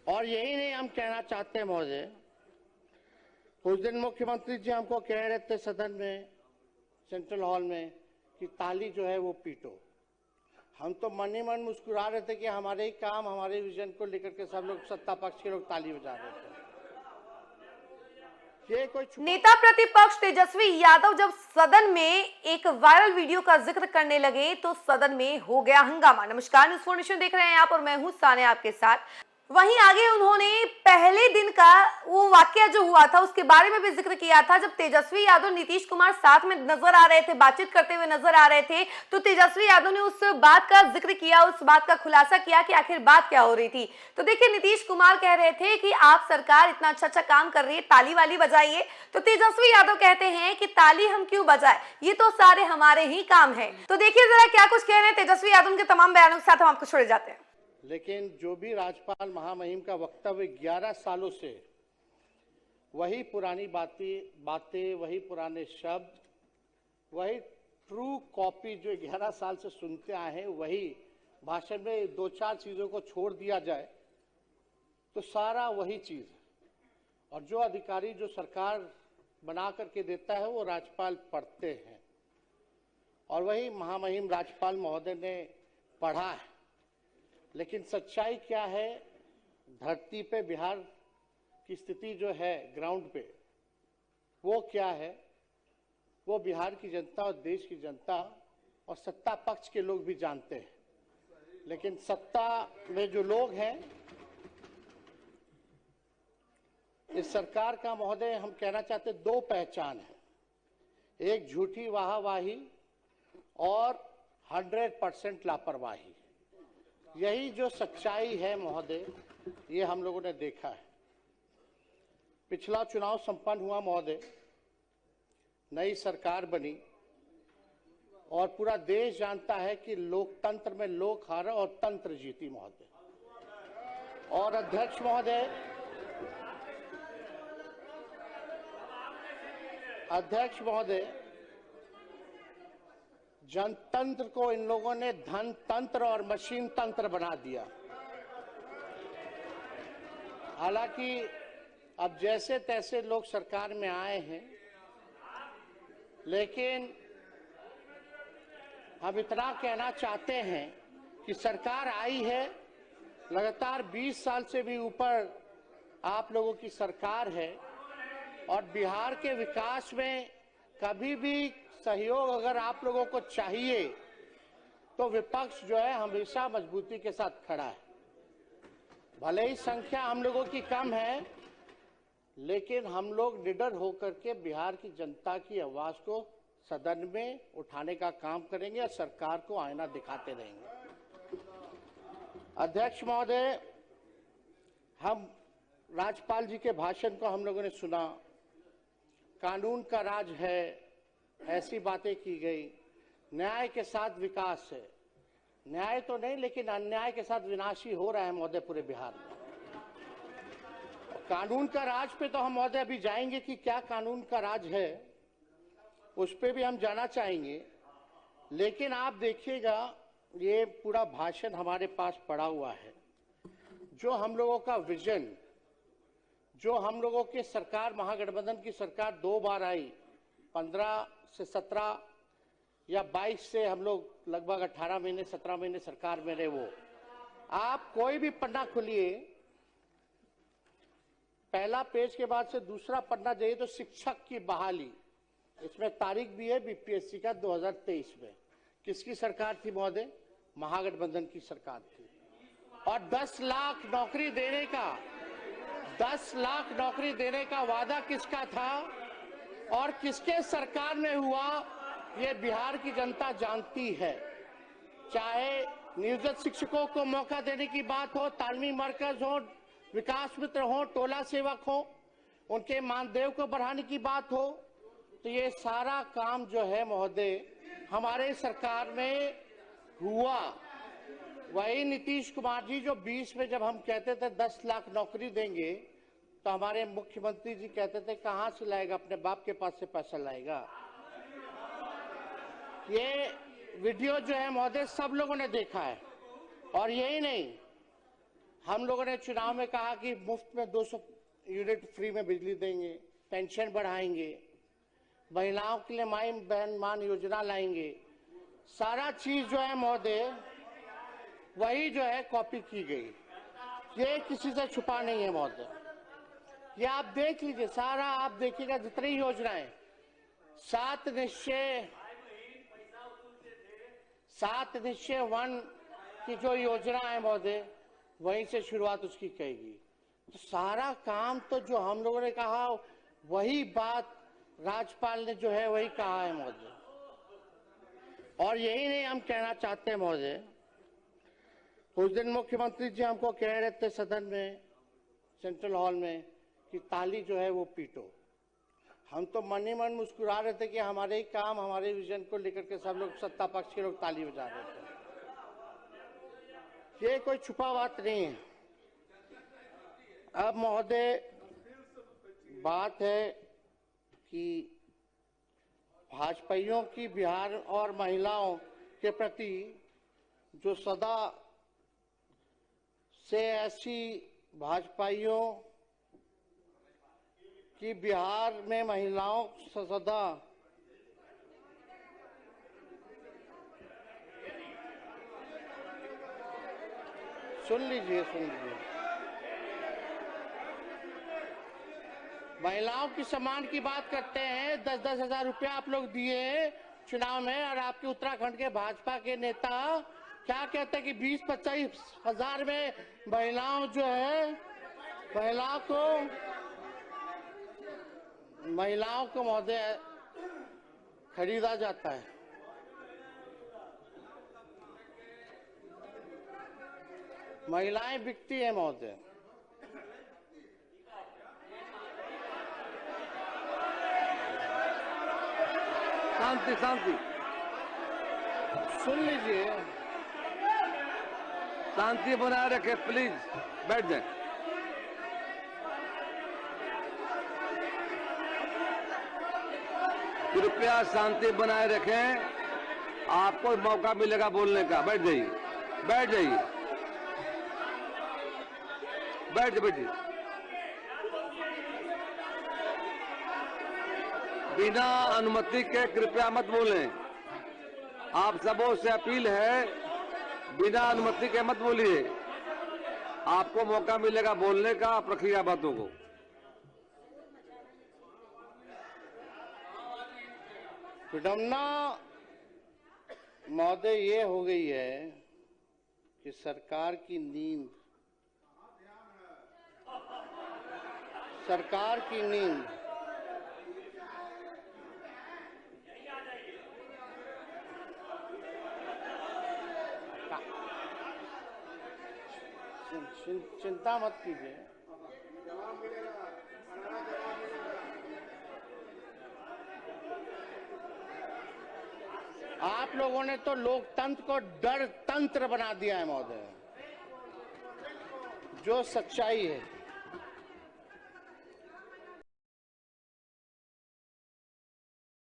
और यही नहीं हम कहना चाहते महोदय, उस दिन मुख्यमंत्री जी हमको कह रहे थे सदन में, सेंट्रल हॉल में, कि ताली जो है वो पीटो। हम तो मन ही मन मुस्कुरा रहे थे कि हमारे ही काम, हमारे विजन को लेकर के सब लोग, सत्ता पक्ष के लोग ताली बजा रहे थे। ये कोई नेता प्रतिपक्ष तेजस्वी यादव जब सदन में एक वायरल वीडियो का जिक्र करने लगे तो सदन में हो गया हंगामा। नमस्कार, न्यूज़ 4 नेशन देख रहे हैं आप और मैं हूं सानिया आपके साथ। वहीं आगे उन्होंने पहले दिन का वो वाकया जो हुआ था उसके बारे में भी जिक्र किया था। जब तेजस्वी यादव नीतीश कुमार साथ में नजर आ रहे थे, बातचीत करते हुए नजर आ रहे थे, तो तेजस्वी यादव ने उस बात का जिक्र किया, उस बात का खुलासा किया कि आखिर बात क्या हो रही थी। तो देखिए, नीतीश कुमार कह रहे थे कि आप सरकार इतना अच्छा काम कर रही है, ताली वाली बजाइए। तो तेजस्वी यादव कहते हैं कि ताली हम क्यों बजाए, ये तो सारे हमारे ही काम है। तो देखिए जरा क्या कुछ कह रहे हैं तेजस्वी यादव के तमाम बयानों के साथ हम आपको छोड़े जाते हैं। लेकिन जो भी राज्यपाल महामहिम का वक्तव्य 11 सालों से वही पुरानी बातें, वही पुराने शब्द, वही ट्रू कॉपी जो 11 साल से सुनते आए हैं, वही भाषण में 2-4 चीजों को छोड़ दिया जाए तो सारा वही चीज है। और जो अधिकारी जो सरकार बना करके देता है वो राज्यपाल पढ़ते हैं, और वही महामहिम राज्यपाल महोदय ने पढ़ा है। लेकिन सच्चाई क्या है, धरती पे बिहार की स्थिति जो है ग्राउंड पे, वो क्या है, वो बिहार की जनता और देश की जनता और सत्ता पक्ष के लोग भी जानते हैं। लेकिन सत्ता में जो लोग हैं, इस सरकार का महोदय हम कहना चाहते 2 पहचान है, एक झूठी वाहवाही और 100% लापरवाही। यही जो सच्चाई है महोदय, ये हम लोगों ने देखा है। पिछला चुनाव संपन्न हुआ महोदय, नई सरकार बनी और पूरा देश जानता है कि लोकतंत्र में लोक हारा और तंत्र जीती महोदय। और अध्यक्ष महोदय, जनतंत्र को इन लोगों ने धन तंत्र और मशीन तंत्र बना दिया। हालांकि अब जैसे तैसे लोग सरकार में आए हैं, लेकिन हम इतना कहना चाहते हैं कि सरकार आई है, लगातार 20 साल से भी ऊपर आप लोगों की सरकार है, और बिहार के विकास में कभी भी सहयोग अगर आप लोगों को चाहिए तो विपक्ष जो है हमेशा मजबूती के साथ खड़ा है। भले ही संख्या हम लोगों की कम है, लेकिन हम लोग निडर होकर के बिहार की जनता की आवाज को सदन में उठाने का काम करेंगे और सरकार को आईना दिखाते रहेंगे। अध्यक्ष महोदय, हम राज्यपाल जी के भाषण को हम लोगों ने सुना, कानून का राज है, ऐसी बातें की गई, न्याय के साथ विकास है। न्याय तो नहीं, लेकिन अन्याय के साथ विनाश ही हो रहा है महोदय पूरे बिहार में। कानून का राज पे तो हम महोदय अभी जाएंगे कि क्या कानून का राज है, उस पे भी हम जाना चाहेंगे। लेकिन आप देखिएगा, ये पूरा भाषण हमारे पास पड़ा हुआ है, जो हम लोगों का विजन, जो हम लोगों के सरकार, महागठबंधन की सरकार 2 बार आई, 15 से 17 या 22 से हम लोग लगभग 18 महीने 17 महीने सरकार में रहे। वो आप कोई भी पन्ना खोलिए, पहला पेज के बाद से दूसरा पन्ना जाइए तो शिक्षक की बहाली, इसमें तारीख भी है बीपीएससी का 2023 में। किसकी सरकार थी महोदय? महागठबंधन की सरकार थी। और 10 लाख नौकरी देने का 10 लाख नौकरी देने का वादा किसका था और किसके सरकार में हुआ, ये बिहार की जनता जानती है। चाहे नियोजित शिक्षकों को मौका देने की बात हो, तालीमी मरकज हो, विकास मित्र हो, टोला सेवक हो, उनके मानदेय को बढ़ाने की बात हो, तो ये सारा काम जो है महोदय हमारे सरकार में हुआ। वही नीतीश कुमार जी जो 20 में जब हम कहते थे 10 लाख नौकरी देंगे, तो हमारे मुख्यमंत्री जी कहते थे कहां से लाएगा, अपने बाप के पास से पैसा लाएगा। ये वीडियो जो है महोदय सब लोगों ने देखा है। और यही नहीं, हम लोगों ने चुनाव में कहा कि मुफ्त में 200 यूनिट फ्री में बिजली देंगे, पेंशन बढ़ाएंगे, महिलाओं के लिए माई बहन मान योजना लाएंगे। सारा चीज जो है महोदय वही जो है कॉपी की गई, ये किसी से छुपा नहीं है महोदय। ये आप देख लीजिए, सारा आप देखिएगा जितनी योजनाएं, 7 निश्चय 1 की जो योजना है महोदय, वहीं से शुरुआत उसकी कहेगी। तो सारा काम तो जो हम लोगों ने कहा वही बात राज्यपाल ने जो है वही कहा है महोदय। और यही नहीं हम कहना चाहते हैं महोदय, उस दिन मुख्यमंत्री जी हमको कह रहे थे सदन में, सेंट्रल हॉल में, कि ताली जो है वो पीटो। हम तो मन ही मन मुस्कुरा रहे थे कि हमारे ही काम, हमारे विजन को लेकर के सब लोग, सत्ता पक्ष के लोग ताली बजा रहे थे। ये कोई छुपा बात नहीं है। अब महोदय बात है कि भाजपाइयों की बिहार और महिलाओं के प्रति जो सदा से ऐसी भाजपाइयों कि बिहार में महिलाओं सदा सुन लीजिए महिलाओं की सम्मान की बात करते हैं। 10-10 हजार रुपया आप लोग दिए चुनाव में, और आपके उत्तराखंड के भाजपा के नेता क्या कहते हैं कि 20-25 हजार में महिलाओं जो है, महिलाओं को महोदय खरीदा जाता है। महिलाएं बिकती है महोदय। शांति सुन लीजिए, शांति बनाए रखे, प्लीज बैठ जाए। कृपया शांति बनाए रखें, आपको मौका मिलेगा बोलने का। बैठ जाइए। बिना अनुमति के कृपया मत बोलें। आप सबों से अपील है, बिना अनुमति के मत बोलिए। आपको मौका मिलेगा बोलने का। आप रखिए बातों को। विडम्बना महोदय ये हो गई है कि सरकार की नींद चिंता मत कीजिए। आप लोगों ने तो लोकतंत्र को डर तंत्र बना दिया है महोदय। जो सच्चाई है